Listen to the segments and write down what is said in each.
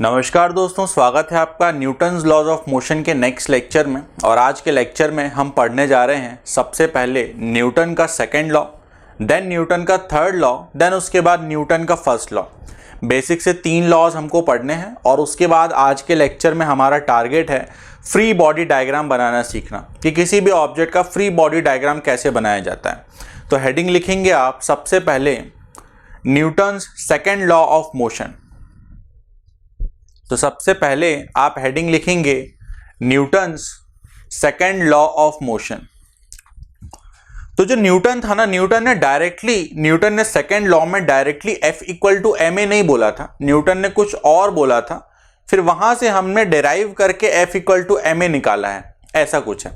नमस्कार दोस्तों, स्वागत है आपका न्यूटन्स लॉज ऑफ मोशन के नेक्स्ट लेक्चर में। और आज के लेक्चर में हम पढ़ने जा रहे हैं सबसे पहले न्यूटन का सेकंड लॉ, देन न्यूटन का थर्ड लॉ, देन उसके बाद न्यूटन का फर्स्ट लॉ। बेसिक से 3 लॉज हमको पढ़ने हैं और उसके बाद आज के लेक्चर में हमारा टारगेट है फ्री बॉडी डायग्राम बनाना सीखना, कि किसी भी ऑब्जेक्ट का फ्री बॉडी डायग्राम कैसे बनाया जाता है। तो हेडिंग लिखेंगे आप सबसे पहले Newton's second law of motion. तो सबसे पहले आप हेडिंग लिखेंगे Newton's second law of motion. तो जो न्यूटन था ना, न्यूटन ने सेकंड लॉ में directly F equal to ma नहीं बोला था, न्यूटन ने कुछ और बोला था। फिर वहां से हमने डिराइव करके F इक्वल टू ma निकाला है, ऐसा कुछ है।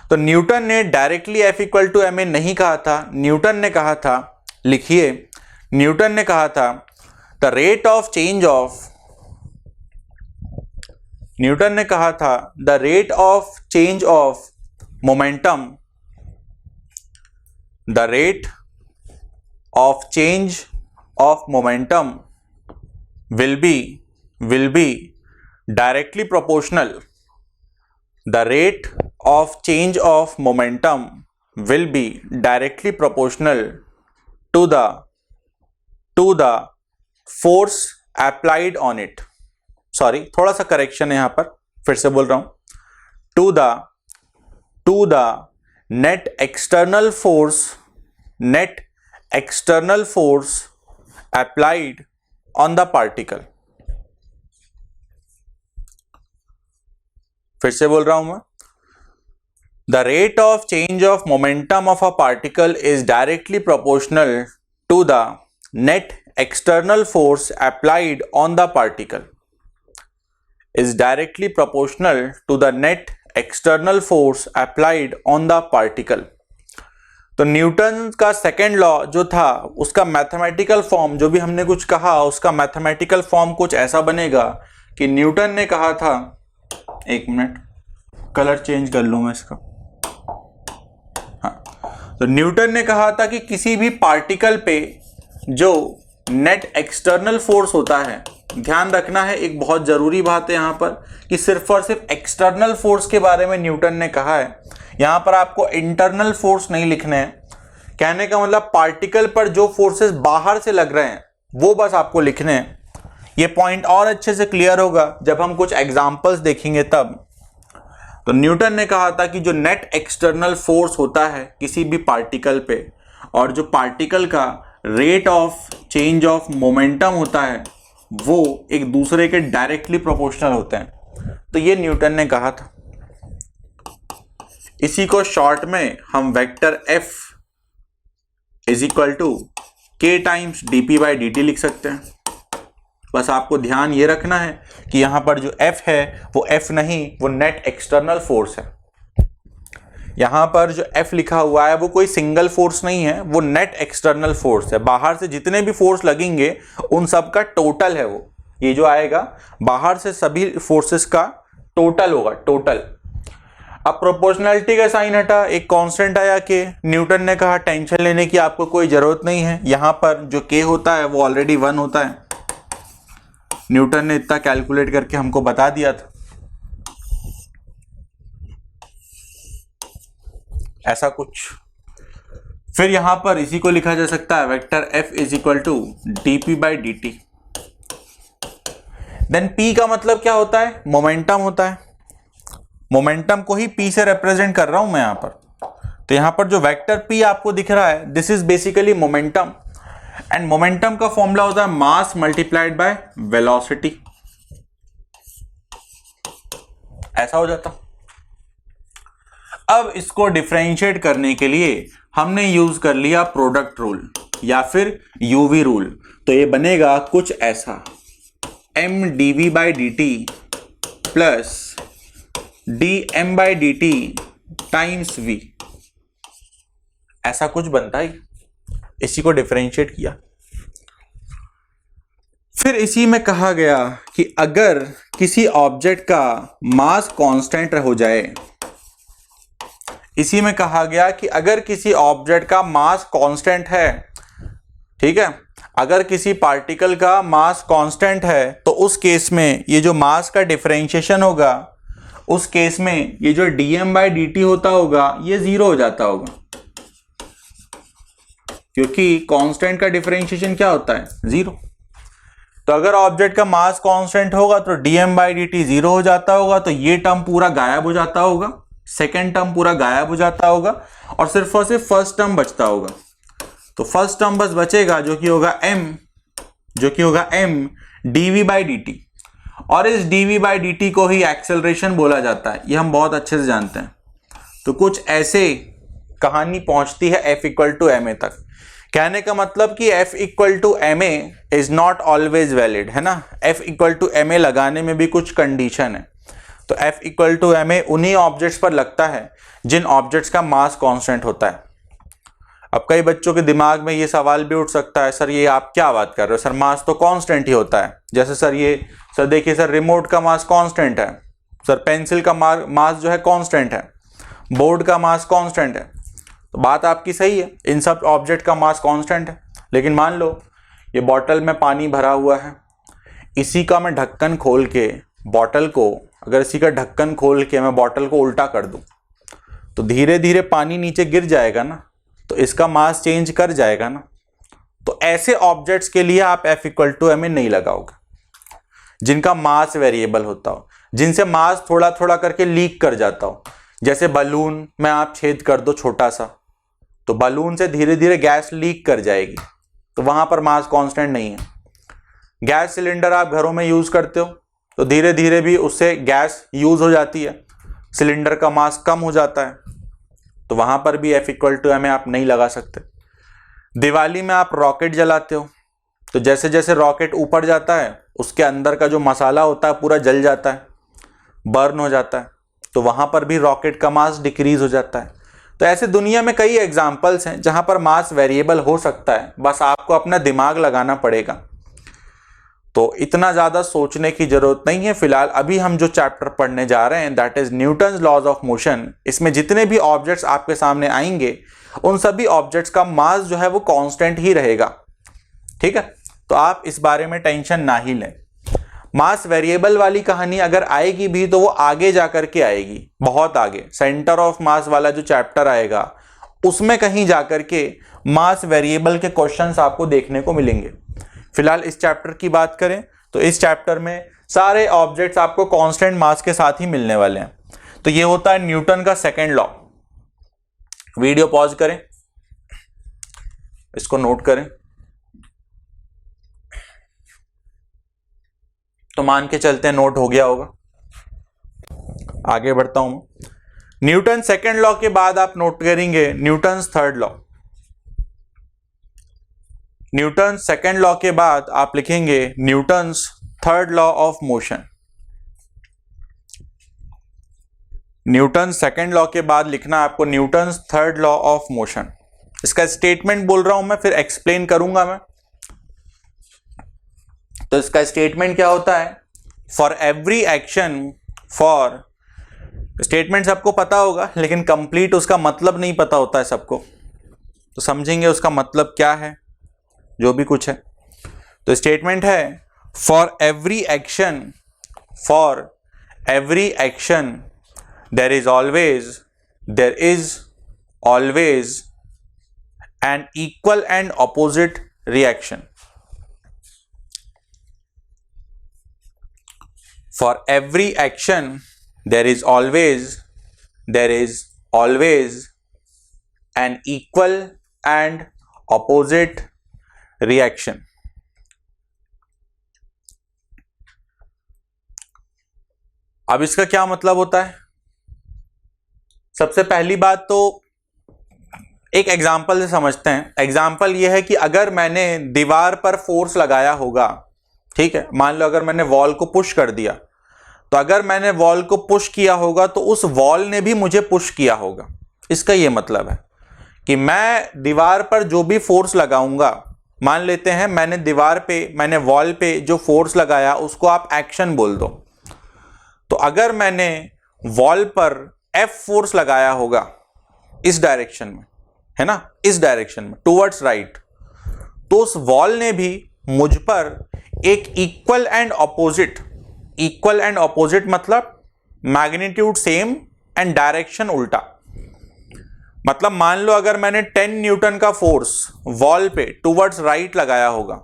तो न्यूटन ने directly F equal to ma नहीं कहा था। न्यूटन ने कहा था, लिखिए, न्यूटन ने कहा था the rate of change of, Newton ने कहा था the rate of change of momentum, the rate of change of momentum will be directly proportional, the rate of change of momentum will be directly proportional to the force applied on it. Sorry, थोड़ा सा correction है यहां पर, फिर से बोल रहा हूं, to the net external force applied on the particle. फिर से बोल रहा हूं मैं, the rate of change of momentum of a particle is directly proportional to the net external force applied on the particle, is directly proportional to the net external force applied on the particle। तो Newton का second law जो था उसका mathematical form, जो भी हमने कुछ कहा उसका मैथमेटिकल फॉर्म कुछ ऐसा बनेगा कि न्यूटन ने कहा था, एक मिनट कलर चेंज कर लूं मैं इसका। हाँ, तो न्यूटन ने कहा था कि किसी भी पार्टिकल पे जो नेट एक्सटर्नल फोर्स होता है, ध्यान रखना है एक बहुत जरूरी बात है यहां पर कि सिर्फ और सिर्फ एक्सटर्नल फोर्स के बारे में न्यूटन ने कहा है। यहां पर आपको इंटरनल फोर्स नहीं लिखने हैं। कहने का मतलब पार्टिकल पर जो फोर्सेस बाहर से लग रहे हैं वो बस आपको लिखने हैं। ये पॉइंट और अच्छे से क्लियर होगा जब हम कुछ एग्जांपल्स देखेंगे तब। तो न्यूटन ने कहा था कि जो नेट एक्सटर्नल फोर्स होता है किसी भी पार्टिकल पे, और जो पार्टिकल का rate of change of momentum होता है वो एक दूसरे के डायरेक्टली प्रोपोर्शनल होते हैं। तो ये न्यूटन ने कहा था। इसी को शॉर्ट में हम vector F is equal to K times dp by dt लिख सकते हैं। बस आपको ध्यान ये रखना है कि यहां पर जो F है वो F नहीं, वो नेट एक्सटर्नल फोर्स है। यहां पर जो F लिखा हुआ है वो कोई सिंगल फोर्स नहीं है, वो नेट एक्सटर्नल फोर्स है। बाहर से जितने भी फोर्स लगेंगे उन सब का टोटल है वो। ये जो आएगा बाहर से सभी फोर्सेस का टोटल होगा, टोटल। अब प्रोपोर्शनैलिटी का साइन हटा, एक कांस्टेंट आया K। न्यूटन ने कहा टेंशन लेने की आपको कोई जरूरत नहीं है, यहां पर जो K होता है वो ऑलरेडी 1 होता है। न्यूटन ने इतना कैलकुलेट करके हमको बता दिया था, ऐसा कुछ। फिर यहां पर इसी को लिखा जा सकता है vector F is equal to dp by dt। Then P का मतलब क्या होता है? मोमेंटम होता है। मोमेंटम को ही P से रिप्रेजेंट कर रहा हूं मैं यहां पर। तो यहां पर जो वेक्टर P आपको दिख रहा है, this is basically momentum. And momentum का फॉर्मूला होता है मास मल्टीप्लाइड बाय वेलोसिटी, ऐसा हो जाता। अब इसको डिफरेंशिएट करने के लिए हमने यूज कर लिया प्रोडक्ट रूल या फिर यूवी रूल। तो ये बनेगा कुछ ऐसा, m dv by dt plus dm by dt times v, ऐसा कुछ बनता है। इसी को डिफरेंशिएट किया। फिर इसी में कहा गया कि अगर किसी ऑब्जेक्ट का मास कांस्टेंट हो जाए, इसी में कहा गया कि अगर किसी ऑब्जेक्ट का मास कांस्टेंट है ठीक है। अगर किसी पार्टिकल का मास कांस्टेंट है तो उस केस में ये जो मास का डिफरेंशिएशन होगा, उस केस में ये जो dm/dt होता होगा ये जीरो हो जाता होगा, क्योंकि कांस्टेंट का डिफरेंशिएशन क्या होता है, जीरो। तो अगर ऑब्जेक्ट का मास कांस्टेंट होगा तो dm/dt जीरो हो जाता होगा, तो ये टर्म पूरा गायब हो जाता होगा, सेकेंड टर्म पूरा गायब हो जाता होगा और सिर्फ और सिर्फ फर्स्ट टर्म बचता होगा। तो फर्स्ट टर्म बस बचेगा जो कि होगा m dv/dt, और इस dv/dt को ही एक्सेलरेशन बोला जाता है, ये हम बहुत अच्छे से जानते हैं। तो कुछ ऐसे कहानी पहुंचती है f = ma तक। कहने का मतलब कि f = ma is not always valid, है ना। f = ma लगाने में भी कुछ कंडीशन है। तो f = ma उन्हीं ऑब्जेक्ट्स पर लगता है जिन ऑब्जेक्ट्स का मास कांस्टेंट होता है। अब कई बच्चों के दिमाग में ये सवाल भी उठ सकता है, सर ये आप क्या बात कर रहे हो, सर मास तो कांस्टेंट ही होता है। जैसे सर देखिए सर, रिमोट का मास कांस्टेंट है, सर पेंसिल का मास जो है कांस्टेंट है, बोर्ड का मास कांस्टेंट है। तो बात आपकी सही है, इन सब ऑब्जेक्ट का मास कांस्टेंट है। लेकिन मान लो ये बॉटल में पानी भरा हुआ है, इसी का मैं ढक्कन खोल के बॉटल को, अगर इसी का ढक्कन खोल के मैं बॉटल को उल्टा कर दूं तो धीरे धीरे पानी नीचे गिर जाएगा ना, तो इसका मास चेंज कर जाएगा ना। तो ऐसे ऑब्जेक्ट्स के लिए आप f = ma नहीं लगाओगे, जिनका मास वेरिएबल होता हो, जिनसे मास थोड़ा थोड़ा करके लीक कर जाता हो। जैसे बलून में आप छेद कर दो छोटा सा, तो बलून से धीरे धीरे गैस लीक कर जाएगी, तो वहां पर मास कांस्टेंट नहीं है। गैस सिलेंडर आप घरों में यूज करते हो, तो धीरे धीरे भी उससे गैस यूज हो जाती है, सिलेंडर का मास कम हो जाता है, तो वहां पर भी f = ma आप नहीं लगा सकते। दिवाली में आप रॉकेट जलाते हो, तो जैसे जैसे रॉकेट ऊपर जाता है उसके अंदर का जो मसाला होता है पूरा जल जाता है, बर्न हो जाता है, तो वहां पर भी रॉकेट का मास डिक्रीज हो जाता है। तो ऐसे दुनिया में कई एग्जाम्पल्स हैं जहां पर मास वेरिएबल हो सकता है, बस आपको अपना दिमाग लगाना पड़ेगा। तो इतना ज्यादा सोचने की जरूरत नहीं है। फिलहाल अभी हम जो चैप्टर पढ़ने जा रहे हैं that is Newton's laws of motion, इसमें जितने भी ऑब्जेक्ट्स आपके सामने आएंगे उन सभी ऑब्जेक्ट्स का मास जो है वो कांस्टेंट ही रहेगा, ठीक है। तो आप इस बारे में टेंशन ना ही लें। मास वेरिएबल वाली कहानी अगर आएगी भी तो वो आगे जाकर के आएगी, बहुत आगे, सेंटर ऑफ मास वाला जो चैप्टर आएगा उसमें कहीं जाकर के मास वेरिएबल के क्वेश्चंस आपको देखने को मिलेंगे। फिलहाल इस चैप्टर की बात करें तो इस चैप्टर में सारे ऑब्जेक्ट्स आपको कांस्टेंट मास के साथ ही मिलने वाले हैं। तो ये होता है न्यूटन का सेकंड लॉ। वीडियो पॉज करें, इसको नोट करें। तो मान के चलते हैं नोट हो गया होगा, आगे बढ़ता हूं। न्यूटन सेकंड लॉ के बाद आप नोट करेंगे Newton's third law. Newton second law के बाद आप लिखेंगे Newton's third law of motion. Newton second law के बाद लिखना आपको Newton's third law of motion. इसका स्टेटमेंट बोल रहा हूं मैं, फिर एक्सप्लेन करूंगा मैं। तो इसका स्टेटमेंट क्या होता है, for every action, for, statement सबको पता होगा लेकिन कंप्लीट उसका मतलब नहीं पता होता है सबको, तो समझेंगे उसका मतलब क्या है जो भी कुछ है। तो स्टेटमेंट है for every action, there is always an equal and opposite reaction. For every action there is always an equal and opposite reaction. अब इसका क्या मतलब होता है? सबसे पहली बात तो एक एग्जाम्पल से समझते हैं। एग्जाम्पल यह है कि अगर मैंने दीवार पर फोर्स लगाया होगा, ठीक है, मान लो अगर मैंने वॉल को पुश कर दिया, तो अगर मैंने वॉल को पुश किया होगा तो उस वॉल ने भी मुझे पुश किया होगा। इसका यह मतलब है कि मैं दीवार पर जो भी फोर्स लगाऊंगा, मान लेते हैं मैंने वॉल पे जो फोर्स लगाया उसको आप एक्शन बोल दो, तो अगर मैंने वॉल पर F फोर्स लगाया होगा इस डायरेक्शन में, है ना, इस डायरेक्शन में टुवर्ड्स राइट, तो उस वॉल ने भी मुझ पर एक इक्वल एंड ऑपोजिट मतलब मैग्नीट्यूड सेम एंड डायरेक्शन उल्टा। मतलब मान लो अगर मैंने 10 न्यूटन का फोर्स वॉल पे टुवर्ड्स राइट लगाया होगा,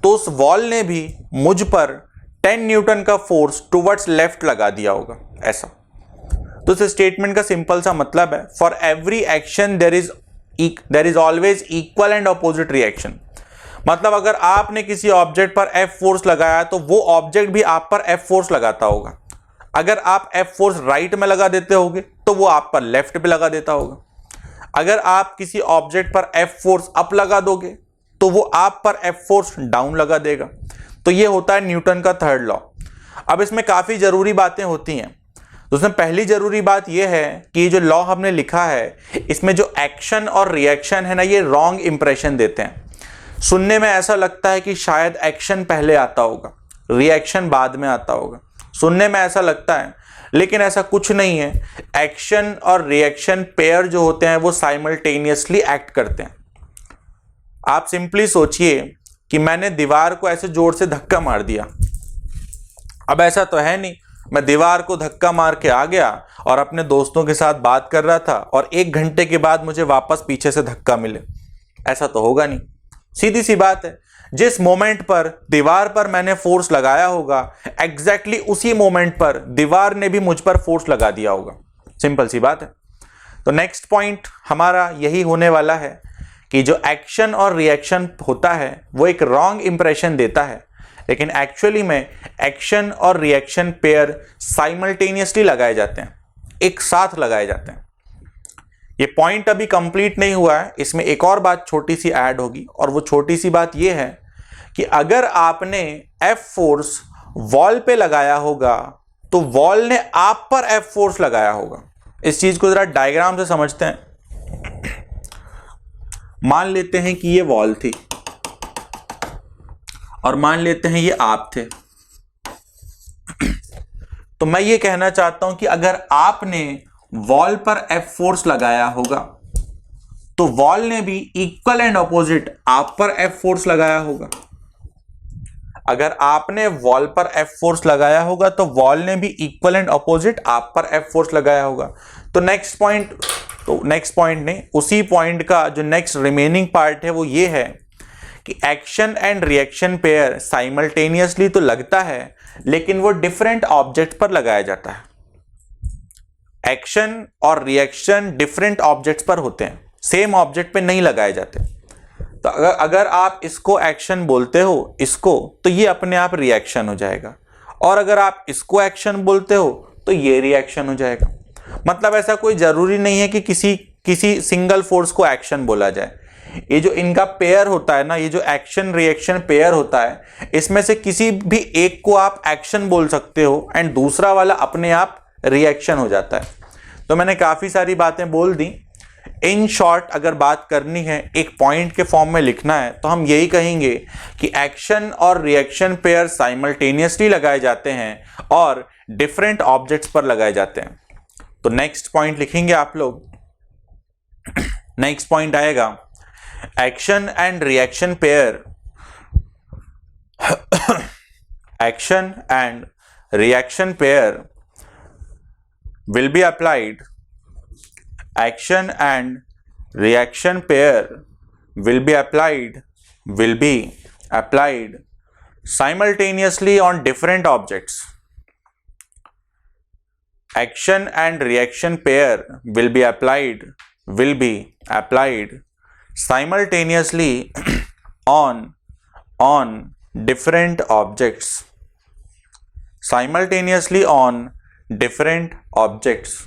तो उस वॉल ने भी मुझ पर 10 न्यूटन का फोर्स टुवर्ड्स लेफ्ट लगा दिया होगा, ऐसा। तो इस स्टेटमेंट का सिंपल सा मतलब है, for every action there is always equal and opposite reaction. मतलब अगर आपने किसी ऑब्जेक्ट पर F फोर्स लगाया तो वो ऑब्जेक्ट भी आप पर F फोर्स लगाता होगा। अगर आप F फोर्स राइट में लगा देते होगे तो वो आप पर लेफ्ट पे लगा देता होगा। अगर आप किसी ऑब्जेक्ट पर F फोर्स अप लगा दोगे तो वो आप पर F फोर्स डाउन लगा देगा। तो ये होता है न्यूटन का थर्ड लॉ। अब इसमें काफी जरूरी बातें होती हैं। तो उसमें पहली जरूरी बात यह है कि जो लॉ हमने लिखा है इसमें जो एक्शन और रिएक्शन है ना, ये रॉन्ग इंप्रेशन देते हैं। सुनने में ऐसा लगता है कि शायद एक्शन पहले आता होगा, रिएक्शन बाद में आता होगा। सुनने में ऐसा लगता है, लेकिन ऐसा कुछ नहीं है। एक्शन और रिएक्शन पेयर जो होते हैं वो साइमल्टेनियसली एक्ट करते हैं। आप सिंपली सोचिए कि मैंने दीवार को ऐसे जोर से धक्का मार दिया। अब ऐसा तो है नहीं मैं दीवार को धक्का मार के आ गया और अपने दोस्तों के साथ बात कर रहा था और 1 घंटे के बाद मुझे वापस पीछे से धक्का मिले, ऐसा तो होगा नहीं। सीधी सी बात है, जिस मोमेंट पर दीवार पर मैंने फोर्स लगाया होगा एग्जैक्टली उसी मोमेंट पर दीवार ने भी मुझ पर फोर्स लगा दिया होगा। सिंपल सी बात है। तो नेक्स्ट पॉइंट हमारा यही होने वाला है कि जो एक्शन और रिएक्शन होता है वो एक रॉन्ग इंप्रेशन देता है, लेकिन एक्चुअली में एक्शन और रिएक्शन पेयर साइमल्टेनियसली लगाए जाते हैं, एक साथ लगाए जाते हैं। ये पॉइंट अभी कंप्लीट नहीं हुआ है, इसमें एक और बात छोटी सी ऐड होगी, और वो छोटी सी बात ये है कि अगर आपने F फोर्स वॉल पे लगाया होगा तो वॉल ने आप पर F फोर्स लगाया होगा। इस चीज को जरा डायग्राम से समझते हैं। मान लेते हैं कि ये वॉल थी और मान लेते हैं ये आप थे। तो मैं ये कहना चाहता हूं कि अगर आपने वॉल पर F फोर्स लगाया होगा तो वॉल ने भी इक्वल एंड ऑपोजिट आप पर F फोर्स लगाया होगा। अगर आपने वॉल पर F फोर्स लगाया होगा तो वॉल ने भी इक्वल एंड ऑपोजिट आप पर F फोर्स लगाया होगा। तो नेक्स्ट पॉइंट नहीं, उसी पॉइंट का जो नेक्स्ट रिमेनिंग पार्ट है वो ये है कि action and reaction pair simultaneously तो लगता है, लेकिन वो डिफरेंट ऑब्जेक्ट पर लगाया जाता है। एक्शन और रिएक्शन डिफरेंट ऑब्जेक्ट्स पर होते हैं, सेम ऑब्जेक्ट पे नहीं लगाए जाते। तो अगर आप इसको एक्शन बोलते हो इसको, तो ये अपने आप रिएक्शन हो जाएगा, और अगर आप इसको एक्शन बोलते हो तो ये रिएक्शन हो जाएगा। मतलब ऐसा कोई जरूरी नहीं है कि किसी सिंगल फोर्स को एक्शन बोला जाए। ये जो इनका पेयर होता है ना, ये जो एक्शन रिएक्शन पेयर होता है, इसमें से किसी भी एक को आप एक्शन बोल सकते हो एंड दूसरा वाला अपने आप रिएक्शन हो जाता है। तो मैंने काफी सारी बातें बोल दी। इन शॉर्ट अगर बात करनी है, एक पॉइंट के फॉर्म में लिखना है, तो हम यही कहेंगे कि एक्शन और रिएक्शन पेयर साइमल्टेनियसली लगाए जाते हैं और डिफरेंट ऑब्जेक्ट्स पर लगाए जाते हैं। तो नेक्स्ट पॉइंट लिखेंगे आप लोग। नेक्स्ट पॉइंट आएगा action and reaction pair action and reaction pair will be applied simultaneously on different objects. Action and reaction pair will be applied simultaneously on different objects. Simultaneously on different objects.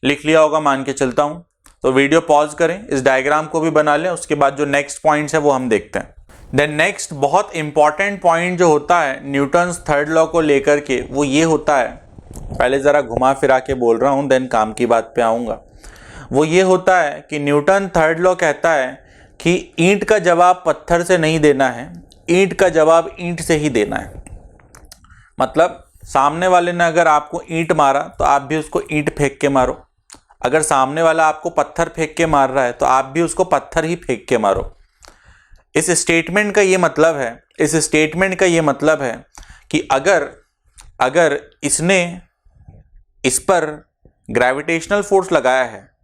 लिख लिया होगा मान के चलता हूं। तो video pause करें, इस डायग्राम को भी बना लें, उसके बाद जो नेक्स्ट पॉइंट्स है वो हम देखते हैं। देन नेक्स्ट बहुत इंपॉर्टेंट पॉइंट जो होता है न्यूटन्स थर्ड लॉ को लेकर के, वो ये होता है, पहले जरा घुमा फिरा के बोल रहा हूं देन काम की बात पे आऊंगा। वो ये होता है कि न्यूटन थर्ड लॉ कहता है कि ईंट का जवाब पत्थर से नहीं देना है, ईंट का जवाब ईंट से ही देना है। मतलब सामने वाले ने अगर आपको ईंट मारा तो आप भी उसको ईंट फेंक के मारो, अगर सामने वाला आपको पत्थर फेंक के मार रहा है तो आप भी उसको पत्थर ही फेंक के मारो। इस स्टेटमेंट का ये मतलब है कि अगर इसने इस पर ग्रेविटेशनल फोर्स लगाया है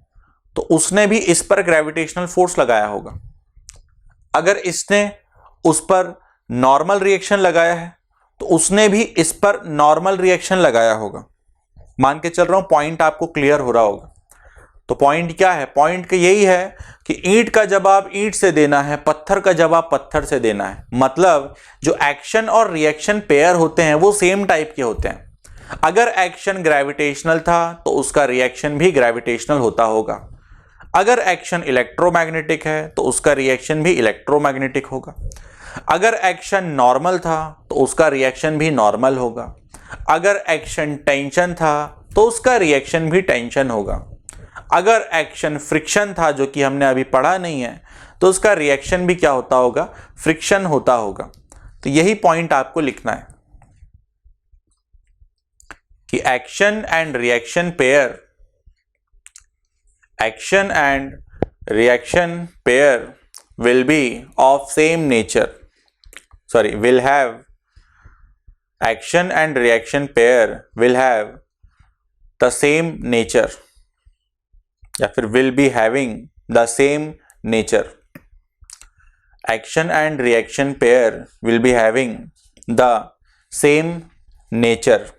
तो उसने भी इस पर ग्रेविटेशनल फोर्स लगाया होगा। अगर इसने उस पर नॉर्मल रिएक्शन लगाया है तो उसने भी इस पर नॉर्मल रिएक्शन लगाया होगा। मान के चल रहा हूं, पॉइंट आपको क्लियर हो रहा होगा। तो पॉइंट क्या है? पॉइंट का यही है कि ईंट का जवाब ईंट से देना है, पत्थर का जवाब पत्थर से देना है। मतलब जो एक्शन और रिएक्शन पेयर होते हैं वो सेम टाइप के होते हैं। अगर एक्शन ग्रेविटेशनल था तो उसका रिएक्शन भी ग्रेविटेशनल होता होगा। अगर एक्शन इलेक्ट्रोमैग्नेटिक है तो उसका रिएक्शन भी इलेक्ट्रोमैग्नेटिक होगा। अगर एक्शन नॉर्मल था तो उसका रिएक्शन भी नॉर्मल होगा। अगर एक्शन टेंशन था तो उसका रिएक्शन भी टेंशन होगा। अगर एक्शन फ्रिक्शन था, जो कि हमने अभी पढ़ा नहीं है, तो उसका रिएक्शन भी क्या होता होगा? फ्रिक्शन होता होगा। तो यही पॉइंट आपको लिखना है कि action and reaction pair will be of same nature, will have action and reaction pair will have the same nature या फिर will be having the same nature. Action and reaction pair will be having the same nature.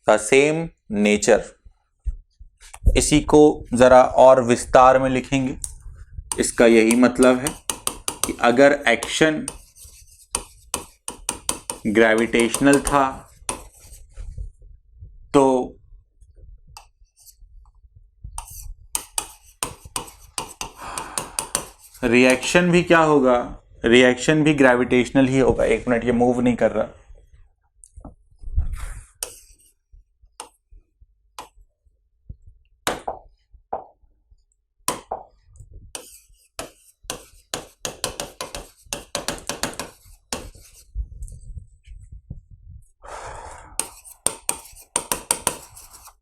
The same nature. इसी को जरा और विस्तार में लिखेंगे। इसका यही मतलब है कि अगर एक्शन ग्रेविटेशनल था तो रिएक्शन भी क्या होगा? रिएक्शन भी ग्रेविटेशनल ही होगा। एक मिनट, ये मूव नहीं कर रहा।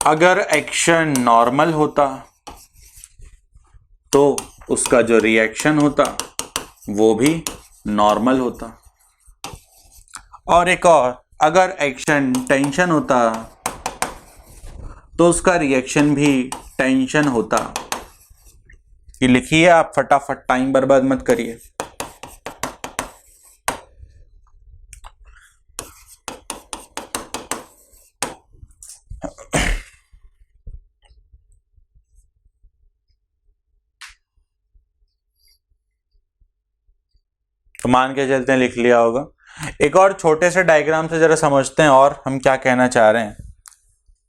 अगर एक्शन नॉर्मल होता तो उसका जो रिएक्शन होता वो भी नॉर्मल होता। और एक और, अगर एक्शन टेंशन होता तो उसका रिएक्शन भी टेंशन होता। ये लिखिए आप, फटाफट, टाइम बर्बाद मत करिए। तो मान के चलते हैं लिख लिया होगा। एक और छोटे से डायग्राम से जरा समझते हैं और हम क्या कहना चाह रहे हैं।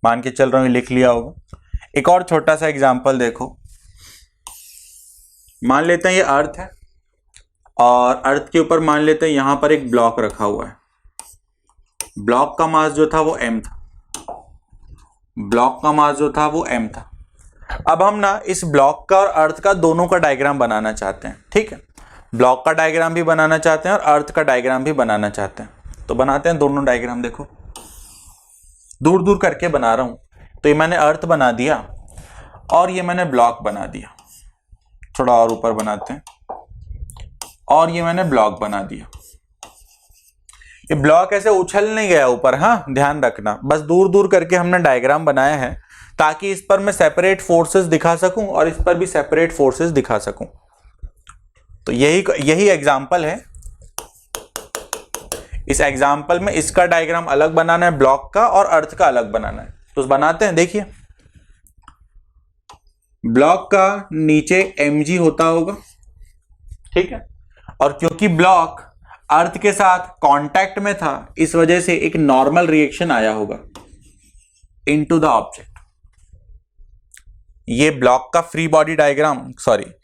मान के चल रहा हूं लिख लिया होगा। एक और छोटा सा एग्जांपल देखो। मान लेते हैं ये अर्थ है और अर्थ के ऊपर मान लेते हैं यहां पर एक ब्लॉक रखा हुआ है। ब्लॉक का मास जो था वो m था। ब्लॉक का मास जो था वो m था। अब हम ना इस ब्लॉक का और अर्थ का दोनों का डायग्राम बनाना चाहते हैं। ठीक है, ब्लॉक का डायग्राम भी बनाना चाहते हैं और अर्थ का डायग्राम भी बनाना चाहते हैं। तो बनाते हैं दोनों डायग्राम। देखो, दूर दूर करके बना रहा हूं। तो ये मैंने अर्थ बना दिया और ये मैंने ब्लॉक बना दिया। थोड़ा और ऊपर बनाते हैं। और ये मैंने ब्लॉक बना दिया। ये ब्लॉक ऐसे उछल नहीं गया ऊपर, हाँ ध्यान रखना। बस दूर दूर करके हमने डायग्राम बनाया है ताकि इस पर मैं सेपरेट फोर्सेस दिखा सकूं और इस पर भी सेपरेट फोर्सेस दिखा सकूं। तो यही एग्जाम्पल है। इस एग्जाम्पल में इसका डायग्राम अलग बनाना है, ब्लॉक का, और अर्थ का अलग बनाना है। तो बनाते हैं। देखिए, ब्लॉक का नीचे mg होता होगा, ठीक है, और क्योंकि ब्लॉक अर्थ के साथ कांटेक्ट में था इस वजह से एक नॉर्मल रिएक्शन आया होगा इनटू द ऑब्जेक्ट। ये ब्लॉक का फ्री बॉडी डायग्राम,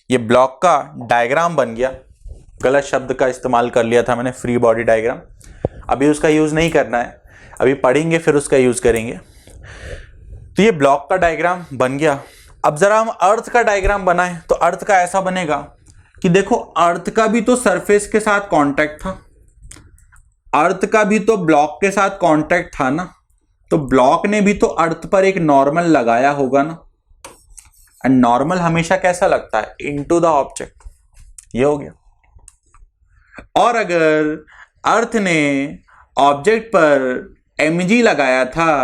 ये ब्लॉक का डायग्राम बन गया। गलत शब्द का इस्तेमाल कर लिया था मैंने, फ्री बॉडी डायग्राम। अभी उसका यूज नहीं करना है, अभी पढ़ेंगे फिर उसका यूज करेंगे। तो ये ब्लॉक का डायग्राम बन गया। अब जरा हम अर्थ का डायग्राम बनाएं तो अर्थ का ऐसा बनेगा कि देखो, अर्थ का भी तो सरफेस के साथ कांटेक्ट था, अर्थ का भी तो ब्लॉक के साथ कांटेक्ट था ना। तो ब्लॉक ने भी तो अर्थ पर एक नॉर्मल लगाया होगा ना, एंड नॉर्मल हमेशा कैसा लगता है, इनटू द ऑब्जेक्ट, ये हो गया। और अगर अर्थ ने ऑब्जेक्ट पर mg लगाया था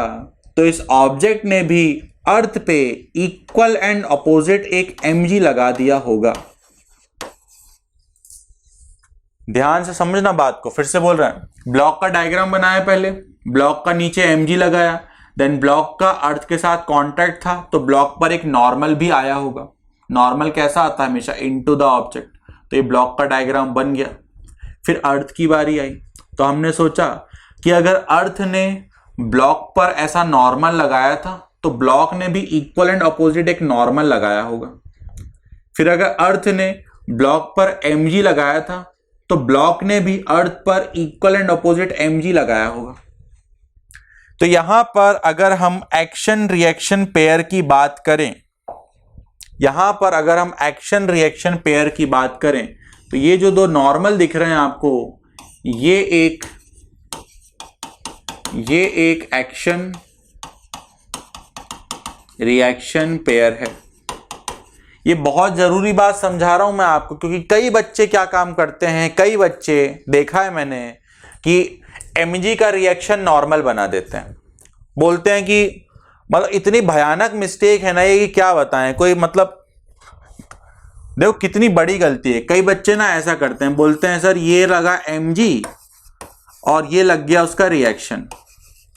तो इस ऑब्जेक्ट ने भी अर्थ पे इक्वल एंड अपोजिट एक mg लगा दिया होगा। ध्यान से समझना बात को, फिर से बोल रहे हैं। ब्लॉक का डायग्राम बनाया पहले, ब्लॉक का नीचे mg लगाया, देन ब्लॉक का अर्थ के साथ कांटेक्ट था तो ब्लॉक पर एक नॉर्मल भी आया होगा। नॉर्मल कैसा आता है, हमेशा इनटू द ऑब्जेक्ट, तो ये ब्लॉक का डायग्राम बन गया। फिर अर्थ की बारी आई तो हमने सोचा कि अगर अर्थ ने ब्लॉक पर ऐसा नॉर्मल लगाया था तो ब्लॉक ने भी इक्वल एंड अपोजिट एक नॉर्मल लगाया होगा। फिर अगर अर्थ ने ब्लॉक पर mg लगाया था तो ब्लॉक ने भी अर्थ पर इक्वल एंड अपोजिट mg लगाया होगा। तो यहां पर अगर हम एक्शन रिएक्शन पेयर की बात करें, यहां पर अगर हम एक्शन रिएक्शन पेयर की बात करें तो ये जो दो नॉर्मल दिख रहे हैं आपको, ये एक एक्शन रिएक्शन पेयर है। ये बहुत जरूरी बात समझा रहा हूं मैं आपको, क्योंकि कई बच्चे क्या काम करते हैं, कई बच्चे देखा है मैंने कि mg का रिएक्शन नॉर्मल बना देते हैं। बोलते हैं कि मतलब इतनी भयानक मिस्टेक है ना ये कि क्या बताएं, कोई मतलब देखो कितनी बड़ी गलती है। कई बच्चे ना ऐसा करते हैं, बोलते हैं सर ये लगा mg और ये लग गया उसका रिएक्शन।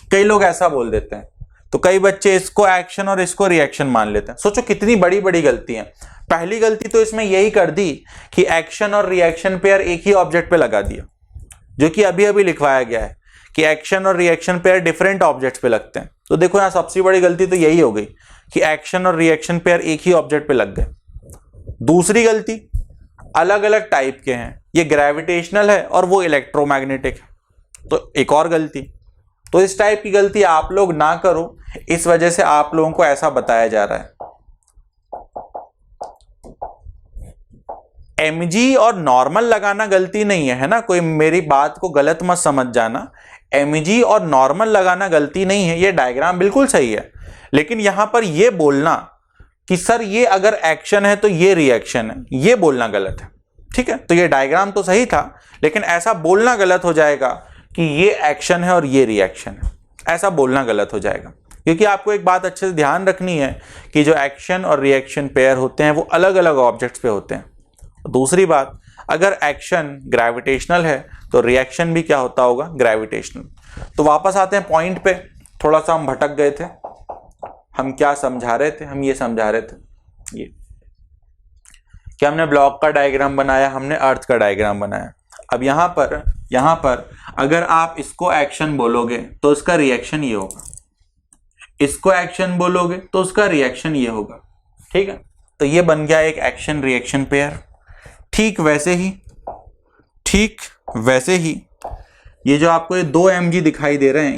कई लोग ऐसा बोल देते हैं, तो कई बच्चे इसको एक्शन और इसको रिएक्शन मान लेते हैं। सोचो कितनी बड़ी बड़ी गलती है। पहली गलती तो इसमें यही कर दी कि एक्शन और रिएक्शन पेयर एक ही ऑब्जेक्ट पे लगा दिया, जो कि अभी अभी लिखवाया गया है कि एक्शन और रिएक्शन पेयर डिफरेंट ऑब्जेक्ट्स पे लगते हैं। तो देखो यहाँ सबसे बड़ी गलती तो यही हो गई कि एक्शन और रिएक्शन पेयर एक ही ऑब्जेक्ट पे लग गए। दूसरी गलती, अलग अलग टाइप के हैं, ये ग्रेविटेशनल है और वो इलेक्ट्रोमैग्नेटिक है, तो एक और गलती। तो इस टाइप की गलती आप लोग ना करो, इस वजह से आप लोगों को ऐसा बताया जा रहा है। mg और नॉर्मल लगाना गलती नहीं है ना, कोई मेरी बात को गलत मत समझ जाना। mg और नॉर्मल लगाना गलती नहीं है, ये डायग्राम बिल्कुल सही है। लेकिन यहां पर ये बोलना कि सर ये अगर एक्शन है तो ये रिएक्शन है, ये बोलना गलत है। ठीक है, तो ये डायग्राम तो सही था, लेकिन ऐसा बोलना गलत हो जाएगा कि ये एक्शन है और ये रिएक्शन है, ऐसा बोलना गलत हो जाएगा। क्योंकि आपको एक बात अच्छे से ध्यान रखनी है कि जो एक्शन और रिएक्शन पेयर होते हैं वो अलग अलग ऑब्जेक्ट्स पे होते हैं। दूसरी बात, अगर एक्शन ग्रेविटेशनल है तो रिएक्शन भी क्या होता होगा, ग्रेविटेशनल। तो वापस आते हैं पॉइंट पे, थोड़ा सा हम भटक गए थे। हम क्या समझा रहे थे, हम ये समझा रहे थे ये कि हमने ब्लॉक का डायग्राम बनाया, हमने अर्थ का डायग्राम बनाया। अब यहां पर अगर आप इसको एक्शन बोलोगे तो इसका रिएक्शन ये होगा, इसको एक्शन बोलोगे तो उसका रिएक्शन ये होगा। ठीक है, तो ये बन गया एक एक्शन रिएक्शन पेयर। ठीक वैसे ही ये जो आपको ये दो mg दिखाई दे रहे हैं,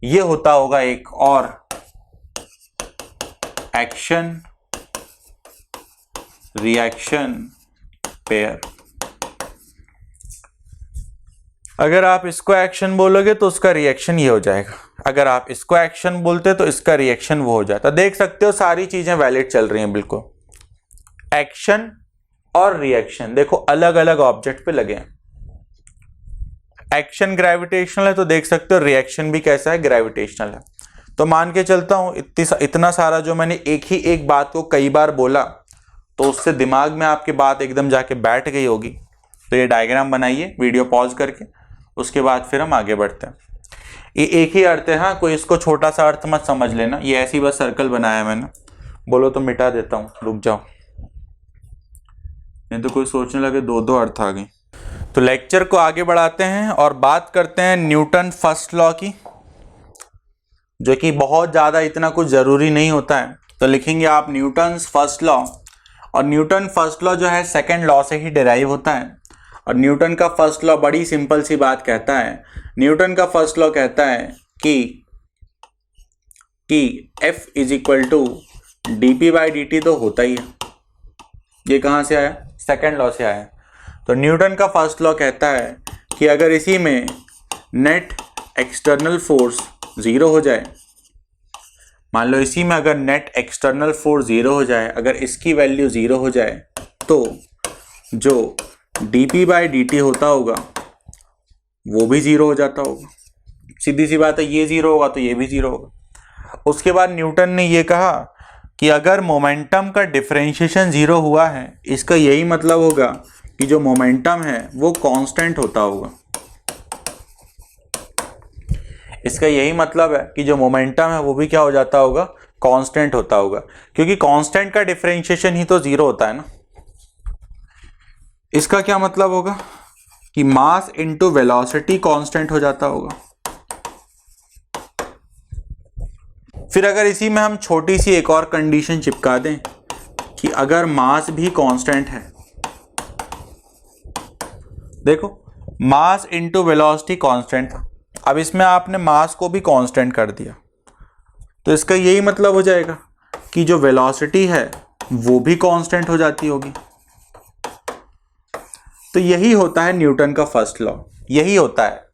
ये होता होगा एक और एक्शन रिएक्शन पेयर। अगर आप इसको एक्शन बोलोगे तो उसका रिएक्शन ये हो जाएगा, अगर आप इसको एक्शन बोलते तो इसका रिएक्शन वो हो जाता। देख सकते हो सारी चीजें वैलिड चल रही हैं बिल्कुल। एक्शन और रिएक्शन देखो अलग अलग ऑब्जेक्ट पे लगे हैं। एक्शन ग्रेविटेशनल है तो देख सकते हो रिएक्शन भी कैसा है, ग्रेविटेशनल है। तो मान के चलता हूं इतना सारा जो मैंने एक बात को कई बार बोला तो उससे दिमाग में आपकी बात एकदम जाके बैठ गई होगी। तो ये डायग्राम बनाइए वीडियो पॉज करके, उसके बाद फिर हम आगे बढ़ते हैं। ये एक ही अर्थ है, हाँ कोई इसको छोटा सा अर्थ मत समझ लेना, ये ऐसी बस सर्कल बनाया मैंने, बोलो तो मिटा देता हूँ, रुक जाओ, नहीं तो कोई सोचने लगे दो दो अर्थ आ गए। तो लेक्चर को आगे बढ़ाते हैं और बात करते हैं न्यूटन फर्स्ट लॉ की, जो कि बहुत ज़्यादा इतना कुछ ज़रूरी नहीं होता है। तो लिखेंगे आप न्यूटन फर्स्ट लॉ, और न्यूटन फर्स्ट लॉ जो है सेकंड लॉ से ही डिराइव होता है। और न्यूटन का फर्स्ट लॉ बड़ी सिंपल सी बात कहता है, न्यूटन का फर्स्ट लॉ कहता है कि F is equal to dp/dt तो होता ही है। ये कहाँ से आया, सेकंड लॉ से आया। तो न्यूटन का फर्स्ट लॉ कहता है कि अगर इसी में नेट एक्सटर्नल फोर्स 0 हो जाए, मान लो इसी में अगर नेट एक्सटर्नल फोर्स 0 हो जाए, अगर इसकी वैल्यू 0 हो जाए तो जो dp/dt होता होगा वो भी 0 हो जाता होगा। सीधी सी बात है, ये 0 होगा तो ये भी 0 होगा। उसके बाद न्यूटन ने ये कहा कि अगर मोमेंटम का डिफरेंशिएशन 0 हुआ है, इसका यही मतलब होगा कि जो मोमेंटम है वो कांस्टेंट होता होगा। इसका यही मतलब है कि जो मोमेंटम है वो भी क्या हो जाता होगा, कांस्टेंट होता होगा, क्योंकि कांस्टेंट का डिफरेंशिएशन ही तो 0 होता है ना। इसका क्या मतलब होगा कि मास इनटू वेलोसिटी कांस्टेंट हो जाता होगा। फिर अगर इसी में हम छोटी सी एक और कंडीशन चिपका दें कि अगर मास भी कांस्टेंट है, देखो मास इनटू वेलोसिटी कांस्टेंट था, अब इसमें आपने मास को भी कांस्टेंट कर दिया, तो इसका यही मतलब हो जाएगा कि जो वेलोसिटी है वो भी कांस्टेंट हो जाती होगी। तो यही होता है न्यूटन का फर्स्ट लॉ, यही होता है,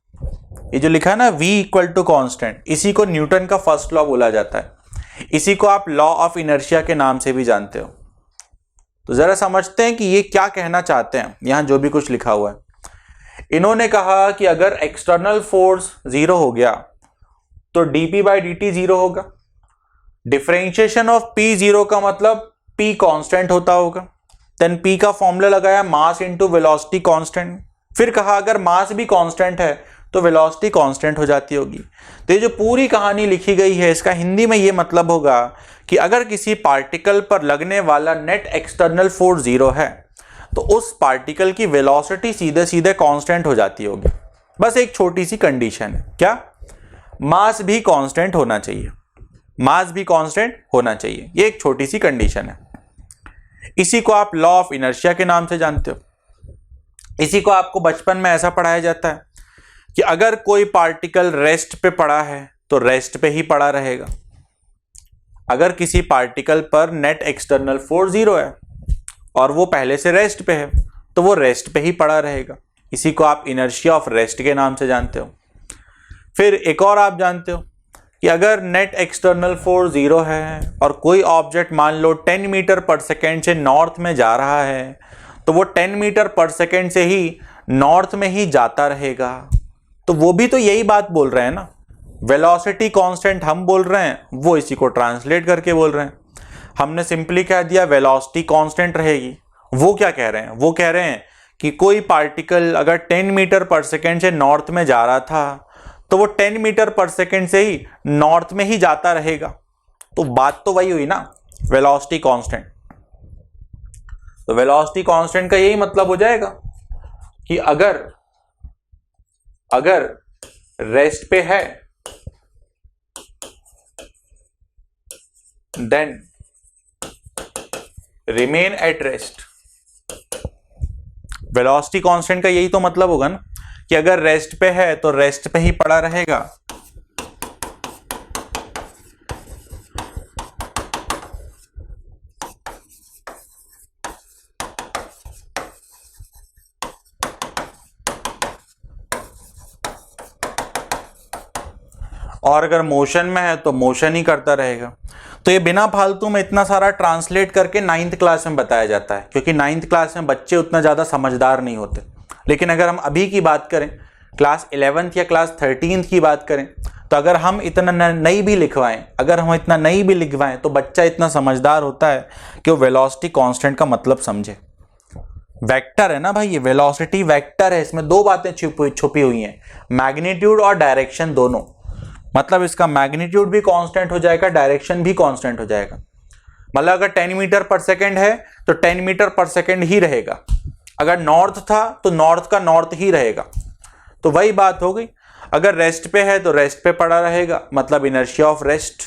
ये जो लिखा है ना v इक्वल टू कॉन्स्टेंट, इसी को न्यूटन का फर्स्ट लॉ बोला जाता है। इसी को आप लॉ ऑफ इनर्शिया के नाम से भी जानते हो। तो जरा समझते हैं कि ये क्या कहना चाहते हैं, यहां जो भी कुछ लिखा हुआ है। इन्होंने कहा कि अगर एक्सटर्नल फोर्स 0 हो गया तो dp/dt 0 होगा। डिफरेंशिएशन ऑफ p 0 का मतलब p कांस्टेंट होता होगा। देन p का फॉर्मूला लगाया मास इनटू वेलोसिटी कांस्टेंट। फिर कहा अगर मास भी कांस्टेंट है तो वेलोसिटी कांस्टेंट हो जाती होगी। तो ये जो पूरी कहानी लिखी गई है, इसका हिंदी में ये मतलब होगा कि अगर किसी पार्टिकल पर लगने वाला नेट एक्सटर्नल फोर्स 0 है तो उस पार्टिकल की वेलोसिटी सीधे सीधे कांस्टेंट हो जाती होगी। बस एक छोटी सी कंडीशन है, क्या? मास भी कांस्टेंट होना चाहिए, मास भी कांस्टेंट होना चाहिए, ये एक छोटी सी कंडीशन है। इसी को आप लॉ ऑफ इनर्शिया के नाम से जानते हो। इसी को आपको बचपन में ऐसा पढ़ाया जाता है कि अगर कोई पार्टिकल रेस्ट पे पड़ा है तो रेस्ट पे ही पड़ा रहेगा। अगर किसी पार्टिकल पर नेट एक्सटर्नल फोर्स 0 है और वो पहले से रेस्ट पे है तो वो रेस्ट पे ही पड़ा रहेगा। इसी को आप इनर्शिया ऑफ रेस्ट के नाम से जानते हो। फिर एक और आप जानते हो कि अगर नेट एक्सटर्नल फोर्स 0 है और कोई ऑब्जेक्ट मान लो 10 मीटर पर सेकेंड से नॉर्थ में जा रहा है तो वो 10 मीटर पर सेकेंड से ही नॉर्थ में ही जाता रहेगा। तो वो भी तो यही बात बोल रहे हैं ना, वेलोसिटी कांस्टेंट हम बोल रहे हैं, वो इसी को ट्रांसलेट करके बोल रहे हैं। हमने सिंपली कह दिया वेलोसिटी कांस्टेंट रहेगी, वो क्या कह रहे हैं? वो कह रहे हैं कि कोई पार्टिकल अगर 10 मीटर पर सेकेंड से नॉर्थ में जा रहा था तो वो 10 मीटर पर सेकेंड से ही नॉर्थ में ही जाता रहेगा। तो बात तो वही हुई ना, वेलोसिटी कांस्टेंट। तो वेलोसिटी कांस्टेंट का यही मतलब हो जाएगा कि अगर रेस्ट पे है then remain at rest. Velocity constant का यही तो मतलब होगा ना कि अगर रेस्ट पे है तो रेस्ट पे ही पड़ा रहेगा। और अगर मोशन में है तो मोशन ही करता रहेगा। तो ये बिना फालतू में इतना सारा ट्रांसलेट करके 9th क्लास में बताया जाता है, क्योंकि 9th क्लास में बच्चे उतना ज़्यादा समझदार नहीं होते। लेकिन अगर हम अभी की बात करें, क्लास 11th या क्लास 13th की बात करें, तो अगर हम इतना नहीं भी लिखवाएं तो बच्चा इतना समझदार होता है कि वो वेलोसिटी कांस्टेंट का मतलब समझे। वेक्टर है ना भाई, ये वेलोसिटी वेक्टर है, इसमें दो बातें छुपी हुई हैं, मैग्नीट्यूड और डायरेक्शन दोनों। मतलब इसका मैग्नीट्यूड भी कांस्टेंट हो जाएगा, डायरेक्शन भी कांस्टेंट हो जाएगा। मतलब अगर 10 मीटर पर सेकेंड है तो 10 मीटर पर सेकेंड ही रहेगा। अगर नॉर्थ था तो नॉर्थ का नॉर्थ ही रहेगा। तो वही बात हो गई, अगर रेस्ट पे है तो रेस्ट पे पड़ा रहेगा, मतलब इनर्शिया ऑफ रेस्ट।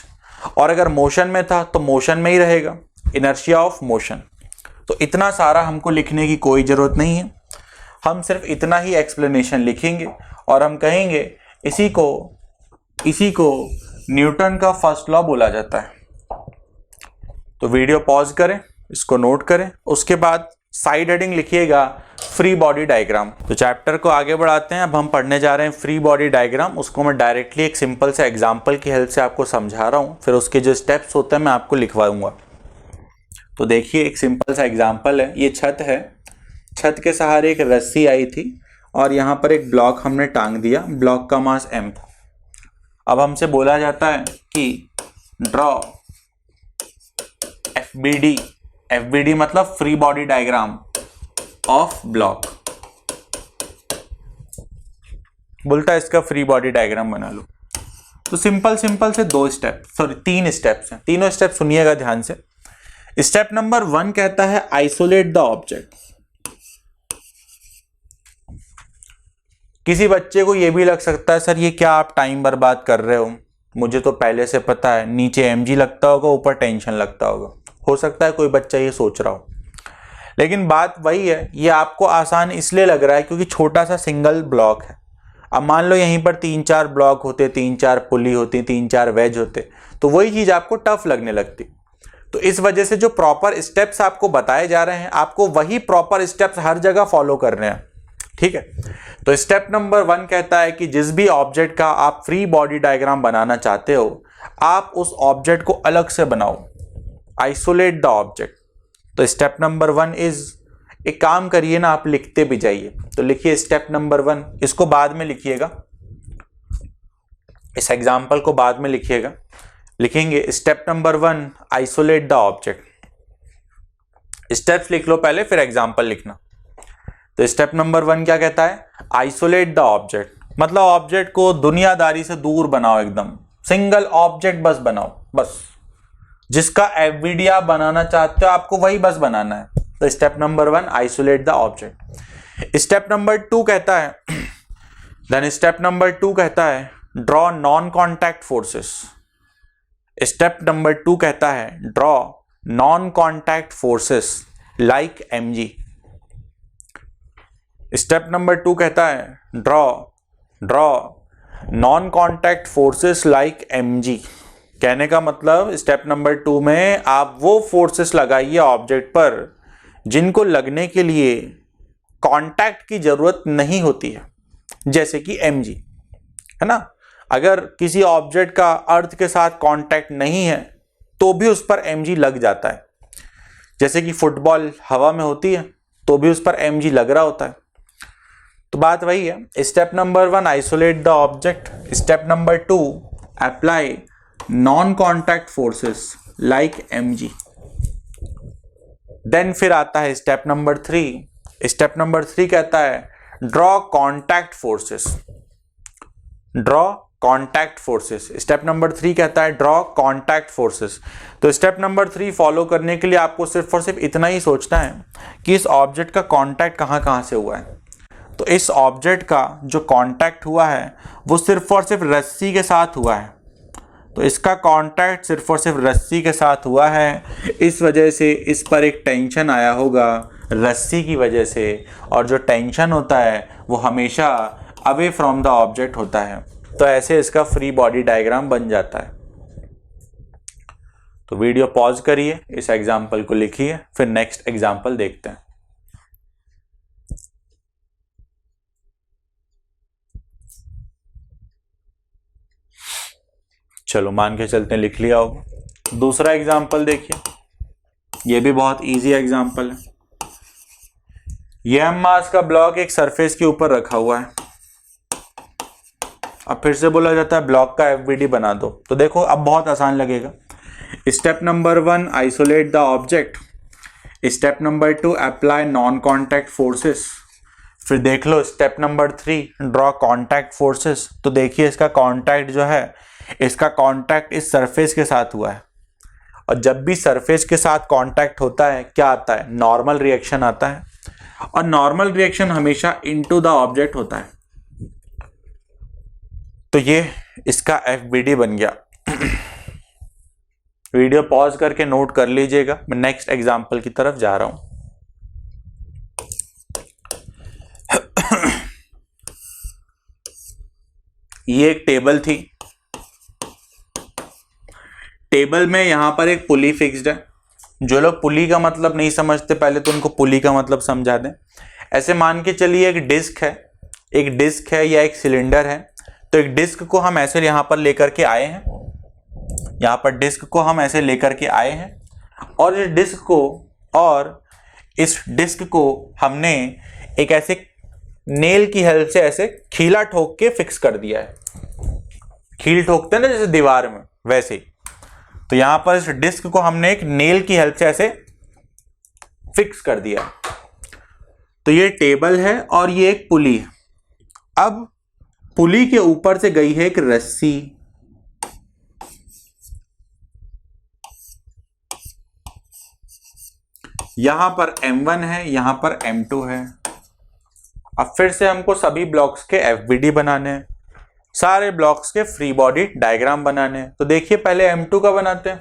और अगर मोशन में था तो मोशन में ही रहेगा, इनर्शिया ऑफ मोशन। तो इतना सारा हमको लिखने की कोई जरूरत नहीं है, हम सिर्फ इतना ही एक्सप्लेनेशन लिखेंगे और हम कहेंगे इसी को न्यूटन का फर्स्ट लॉ बोला जाता है। तो वीडियो पॉज करें, इसको नोट करें, उसके बाद साइड हेडिंग लिखिएगा फ्री बॉडी डायग्राम। तो चैप्टर को आगे बढ़ाते हैं। अब हम पढ़ने जा रहे हैं फ्री बॉडी डायग्राम। उसको मैं डायरेक्टली एक सिंपल से एग्जांपल की हेल्प से आपको समझा रहा हूँ, फिर उसके जो स्टेप्स होते हैं मैं आपको लिखवाऊंगा। तो देखिए एक सिंपल सा एग्जांपल है, ये छत है, छत के सहारे एक रस्सी आई थी और यहाँ पर एक ब्लॉक हमने टांग दिया, ब्लॉक का मास m था। अब हमसे बोला जाता है कि ड्रॉ FBD मतलब free body diagram of block. बोलता है इसका फ्री बॉडी डायग्राम बना लो। तो सिंपल से तीन स्टेप्स हैं, तीनों स्टेप सुनिएगा ध्यान से। स्टेप नंबर 1 कहता है आइसोलेट द ऑब्जेक्ट। किसी बच्चे को यह भी लग सकता है सर ये क्या आप टाइम बर्बाद कर रहे हो, मुझे तो पहले से पता है, नीचे mg लगता होगा ऊपर टेंशन लगता होगा। हो सकता है कोई बच्चा ये सोच रहा हो, लेकिन बात वही है, ये आपको आसान इसलिए लग रहा है क्योंकि छोटा सा सिंगल ब्लॉक है। अब मान लो यहीं पर 3-4 ब्लॉक होते, 3-4 पुली होती, 3-4 वेज होते, तो वही चीज आपको टफ लगने लगती। तो इस वजह से जो प्रॉपर स्टेप्स आपको बताए जा रहे हैं, आपको वही प्रॉपर स्टेप्स हर जगह फॉलो करने हैं, ठीक है। तो स्टेप नंबर 1 कहता है कि जिस भी ऑब्जेक्ट का आप फ्री बॉडी डायग्राम बनाना चाहते हो, आप उस ऑब्जेक्ट को अलग से बनाओ, आइसोलेट द ऑब्जेक्ट। तो स्टेप नंबर 1 इज, एक काम करिए ना, आप लिखते भी जाइए। तो लिखिए स्टेप नंबर 1, इसको बाद में लिखिएगा, इस एग्जाम्पल को बाद में लिखिएगा। लिखेंगे step number 1 isolate the object. Steps लिख लो पहले, फिर एग्जाम्पल लिखना। तो स्टेप नंबर 1 क्या कहता है, आइसोलेट द ऑब्जेक्ट, मतलब ऑब्जेक्ट को दुनियादारी से दूर बनाओ, एकदम सिंगल ऑब्जेक्ट बस बनाओ, बस जिसका FBD आप बनाना चाहते हो आपको वही बस बनाना है। तो step number 1 isolate the object. Step number 2 कहता है स्टेप नंबर 2 कहता है draw non contact forces. Step number 2 कहता है draw non contact forces like mg। Step number 2 कहता है draw non contact forces like mg। कहने का मतलब स्टेप नंबर 2 में आप वो फोर्सेस लगाइए ऑब्जेक्ट पर जिनको लगने के लिए कांटेक्ट की जरूरत नहीं होती है, जैसे कि mg, है ना। अगर किसी ऑब्जेक्ट का अर्थ के साथ कांटेक्ट नहीं है तो भी उस पर mg लग जाता है, जैसे कि फुटबॉल हवा में होती है तो भी उस पर mg लग रहा होता है। तो बात वही है। Step number 1 isolate the object. Step number 2 apply non contact forces like mg। Then फिर आता है स्टेप नंबर 3। स्टेप नंबर 3 कहता है draw contact forces, draw contact forces. Step number 3 कहता है ड्रॉ कॉन्टैक्ट फोर्सेस। तो स्टेप नंबर 3 फॉलो करने के लिए आपको सिर्फ और सिर्फ इतना ही सोचना है कि इस ऑब्जेक्ट का कॉन्टैक्ट कहाँ से हुआ है। तो इस ऑब्जेक्ट का जो कॉन्टैक्ट हुआ है वो सिर्फ और सिर्फ रस्सी के साथ हुआ है। तो इसका कांटेक्ट सिर्फ और सिर्फ रस्सी के साथ हुआ है, इस वजह से इस पर एक टेंशन आया होगा रस्सी की वजह से, और जो टेंशन होता है वो हमेशा अवे फ्रॉम द ऑब्जेक्ट होता है। तो ऐसे इसका फ्री बॉडी डायग्राम बन जाता है। तो वीडियो पॉज करिए, इस एग्जाम्पल को लिखिए, फिर नेक्स्ट एग्जाम्पल देखते हैं। चलो मान के चलते हैं लिख लिया होगा। दूसरा एग्जाम्पल देखिए, ये भी बहुत इजी एग्जाम्पल है। यह मास का ब्लॉक एक सरफेस के ऊपर रखा हुआ है। अब फिर से बोला जाता है ब्लॉक का FBD बना दो। तो देखो अब बहुत आसान लगेगा। Step number 1 isolate the object. Step number 2 apply non contact forces. फिर देख लो step number 3 draw contact forces. तो देखिए इसका कॉन्टैक्ट जो है, इसका कांटेक्ट इस सरफेस के साथ हुआ है, और जब भी सरफेस के साथ कांटेक्ट होता है क्या आता है, नॉर्मल रिएक्शन आता है, और नॉर्मल रिएक्शन हमेशा इनटू द ऑब्जेक्ट होता है। तो ये इसका FBD बन गया। वीडियो पॉज करके नोट कर लीजिएगा, मैं नेक्स्ट एग्जांपल की तरफ जा रहा हूं। ये एक टेबल थी, टेबल में यहां पर एक पुली फिक्स्ड है। जो लोग पुली का मतलब नहीं समझते पहले तो उनको पुली का मतलब समझा दें। ऐसे मान के चलिए एक डिस्क है या एक सिलेंडर है। तो एक डिस्क को हम ऐसे यहाँ पर लेकर के आए हैं, यहाँ पर डिस्क को हम ऐसे लेकर के आए हैं, और इस डिस्क को हमने एक ऐसे नेल की हेल्प से ऐसे खीला ठोक के फिक्स कर दिया है। खील ठोकते हैं ना जैसे दीवार में, वैसे ही। तो यहां पर इस डिस्क को हमने एक नेल की हेल्प से ऐसे फिक्स कर दिया। तो ये टेबल है और ये एक पुली है। अब पुली के ऊपर से गई है एक रस्सी, यहां पर M1 है, यहां पर M2 है। अब फिर से हमको सभी ब्लॉक्स के FBD बनाने हैं, सारे ब्लॉक्स के फ्री बॉडी डायग्राम बनाने हैं। तो देखिए पहले M2 का बनाते हैं,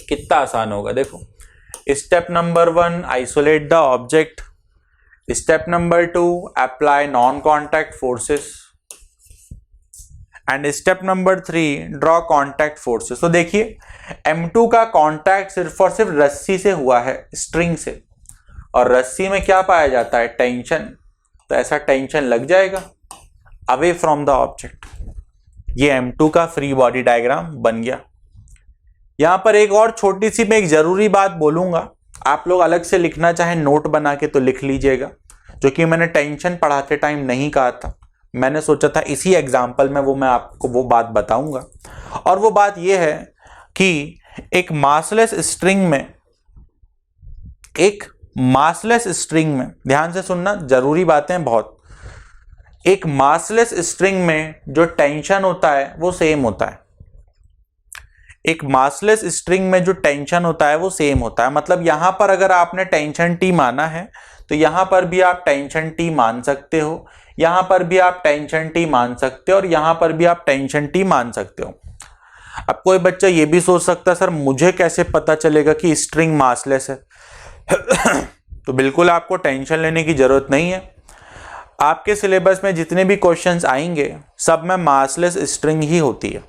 कितना आसान होगा। देखो, step number 1 isolate the object, step number 2 apply non contact forces, and step number 3 draw contact forces. तो देखिए M2 का कॉन्टैक्ट सिर्फ और सिर्फ रस्सी से हुआ है, स्ट्रिंग से, और रस्सी में क्या पाया जाता है? टेंशन। तो ऐसा टेंशन लग जाएगा अवे फ्रॉम द ऑब्जेक्ट। ये M2 का फ्री बॉडी डायग्राम बन गया। यहां पर एक और छोटी सी मैं एक जरूरी बात बोलूंगा, आप लोग अलग से लिखना चाहें नोट बना के तो लिख लीजिएगा, जो कि मैंने टेंशन पढ़ाते टाइम नहीं कहा था। मैंने सोचा था इसी एग्जाम्पल में मैं आपको वो बात बताऊंगा। और वो बात ये है कि एक मासलेस स्ट्रिंग में ध्यान से सुनना, जरूरी बातें बहुत। एक मासलेस स्ट्रिंग में जो टेंशन होता है वो सेम होता है। एक मासलेस स्ट्रिंग में जो टेंशन होता है वो सेम होता है। मतलब यहां पर अगर आपने टेंशन T माना है तो यहां पर भी आप टेंशन T मान सकते हो, यहां पर भी आप टेंशन T मान सकते हो, और यहां पर भी आप टेंशन T मान सकते हो। अब कोई बच्चा ये भी सोच सकता है सर मुझे कैसे पता चलेगा कि स्ट्रिंग मासलेस है? तो बिल्कुल आपको टेंशन लेने की जरूरत नहीं है। आपके सिलेबस में जितने भी क्वेश्चंस आएंगे सब में मासलेस स्ट्रिंग ही होती है।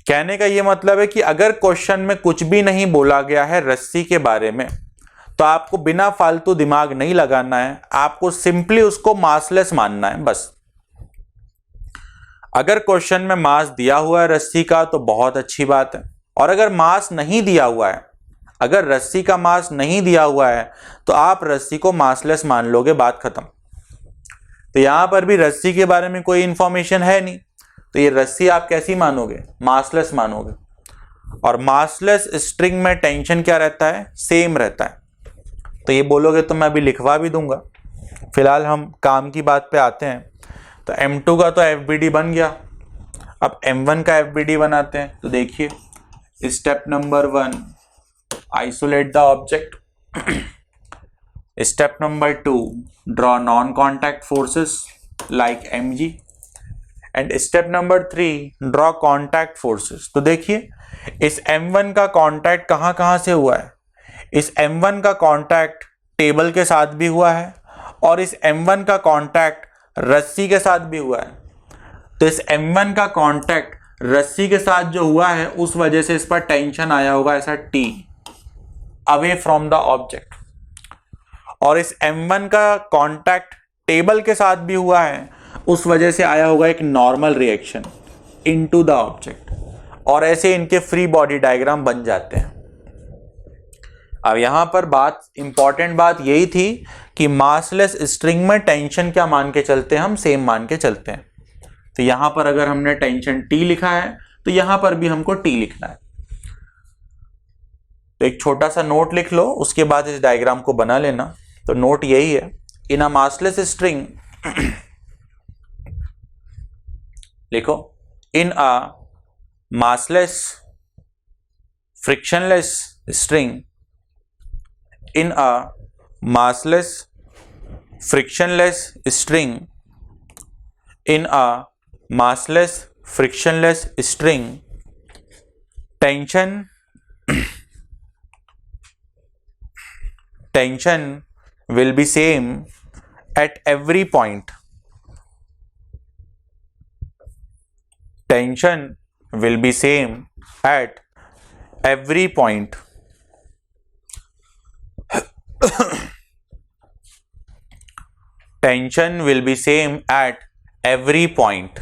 कहने का ये मतलब है कि अगर क्वेश्चन में कुछ भी नहीं बोला गया है रस्सी के बारे में तो आपको बिना फालतू दिमाग नहीं लगाना है, आपको सिंपली उसको मासलेस मानना है बस। अगर क्वेश्चन में मास दिया हुआ है रस्सी का तो बहुत अच्छी बात है, और अगर मास नहीं दिया हुआ है, अगर रस्सी का मास नहीं दिया हुआ है तो आप रस्सी को मासलेस मान लोगे, बात खत्म। तो यहां पर भी रस्सी के बारे में कोई इंफॉर्मेशन है नहीं, तो ये रस्सी आप कैसी मानोगे? मासलेस मानोगे। और मासलेस स्ट्रिंग में टेंशन क्या रहता है? सेम रहता है। तो ये बोलोगे तो मैं अभी लिखवा भी दूंगा। फिलहाल हम काम की बात पे आते हैं। तो M2 का तो FBD बन गया, अब M1 का FBD बनाते हैं। तो देखिए step number 1 isolate the object, step number 2 draw non contact forces like mg, and step number 3 draw contact forces. तो देखिए इस M1 का कॉन्टैक्ट कहां से हुआ है? इस M1 का कॉन्टैक्ट टेबल के साथ भी हुआ है, और इस M1 का कॉन्टैक्ट रस्सी के साथ भी हुआ है। तो इस M1 का कॉन्टैक्ट रस्सी के साथ जो हुआ है उस वजह से इस पर टेंशन आया होगा ऐसा T, away from the object. और इस M1 का कॉन्टैक्ट टेबल के साथ भी हुआ है, उस वजह से आया होगा एक normal reaction into the object, और ऐसे इनके फ्री बॉडी डायग्राम बन जाते हैं। अब यहां पर इंपॉर्टेंट बात यही थी कि मासलेस स्ट्रिंग में टेंशन क्या मान के चलते हैं? हम सेम मान के चलते हैं। तो यहां पर अगर हमने टेंशन T लिखा है तो यहां पर भी हमको T लिखना है। तो एक छोटा सा नोट लिख लो, उसके बाद इस डायग्राम को बना लेना। तो नोट यही है, इन अ मासलेस स्ट्रिंग लिखो, इन अ massless frictionless string, in a massless frictionless string, in a massless frictionless string, tension will be same at every point. Tension will be same at every point. Tension will be same at every point.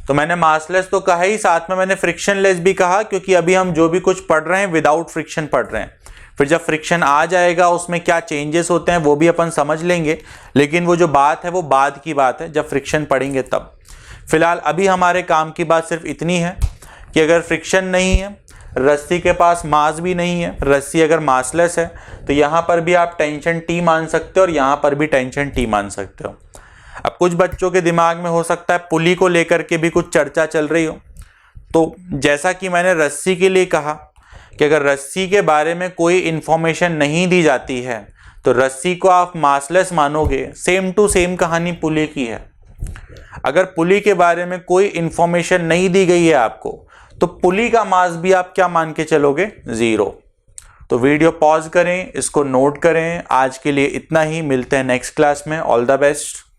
तो मैंने massless तो कहा ही, साथ में मैंने frictionless भी कहा, क्योंकि अभी हम जो भी कुछ पढ़ रहे हैं विदाउट फ्रिक्शन पढ़ रहे हैं। फिर जब फ्रिक्शन आ जाएगा उसमें क्या चेंजेस होते हैं वो भी अपन समझ लेंगे, लेकिन वो जो बात है वो बाद की बात है, जब फ्रिक्शन पढ़ेंगे तब। फिलहाल अभी हमारे काम की बात सिर्फ इतनी है कि अगर फ्रिक्शन नहीं है, रस्सी के पास मास भी नहीं है, रस्सी अगर मासलेस है, तो यहाँ पर भी आप टेंशन टी मान सकते हो और यहाँ पर भी टेंशन टी मान सकते हो। अब कुछ बच्चों के दिमाग में हो सकता है पुली को लेकर के भी कुछ चर्चा चल रही हो, तो जैसा कि मैंने रस्सी के लिए कहा कि अगर रस्सी के बारे में कोई इंफॉर्मेशन नहीं दी जाती है तो रस्सी को आप मासलेस मानोगे। सेम टू सेम कहानी पुली की है। अगर पुली के बारे में कोई इंफॉर्मेशन नहीं दी गई है आपको, तो पुली का मास भी आप क्या मान के चलोगे? 0। तो वीडियो पॉज करें, इसको नोट करें। आज के लिए इतना ही, मिलते हैं नेक्स्ट क्लास में। All the best.